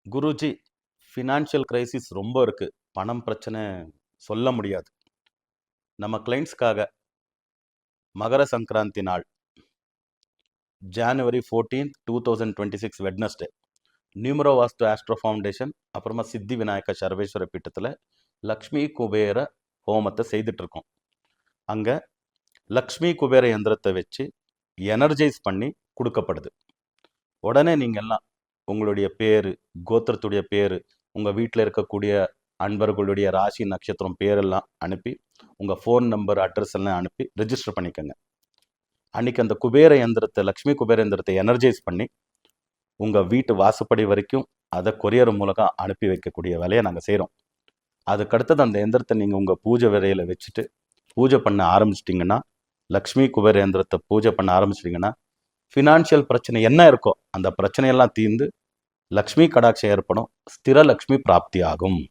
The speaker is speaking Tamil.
குருஜி, ஃபினான்ஷியல் கிரைசிஸ் ரொம்ப இருக்கு. பணம் பிரச்சனை சொல்ல முடியாது. நம்ம கிளைண்ட்ஸ்க்காக மகர சங்கராந்தி நாள் ஜான்வரி 14, 2026 வெட்னஸ்டே நியூமரோ வாஸ்து ஆஸ்ட்ரோ ஃபவுண்டேஷன் அப்புறமா சித்தி விநாயக சர்வேஸ்வர பீட்டத்தில் லக்ஷ்மி குபேர ஹோமத்தை செய்துட்டு இருக்கோம். அங்கே லக்ஷ்மி குபேர யந்திரத்தை வச்சு எனர்ஜைஸ் பண்ணி கொடுக்கப்படுது. உடனே நீங்கள் எல்லாம் உங்களுடைய பேர், கோத்திரத்துடைய பேர், உங்கள் வீட்டில் இருக்கக்கூடிய அன்பர்களுடைய ராசி நட்சத்திரம் பேரெல்லாம் அனுப்பி உங்கள் ஃபோன் நம்பர் அட்ரஸ் எல்லாம் அனுப்பி ரெஜிஸ்டர் பண்ணிக்கோங்க. அன்றைக்கி அந்த குபேர யந்திரத்தை, லக்ஷ்மி குபேர யந்திரத்தை எனர்ஜைஸ் பண்ணி உங்கள் வீட்டு வாசப்படி வரைக்கும் அதை கொரியர் மூலமாக அனுப்பி வைக்கக்கூடிய வேலையை நாங்கள் செய்கிறோம். அதுக்கடுத்தது அந்த எந்திரத்தை நீங்கள் உங்கள் பூஜை வேலையில் வச்சுட்டு பூஜை பண்ண ஆரம்பிச்சிட்டிங்கன்னா, லக்ஷ்மி குபேர யந்திரத்தை பூஜை பண்ண ஆரம்பிச்சிட்டிங்கன்னா, ஃபினான்ஷியல் பிரச்சனை என்ன இருக்கோ அந்த பிரச்சனையெல்லாம் தீர்ந்து லக்ஷ்மி கடாட்சம் ஏற்படும், ஸ்திர லக்ஷ்மி பிராப்தி ஆகும்.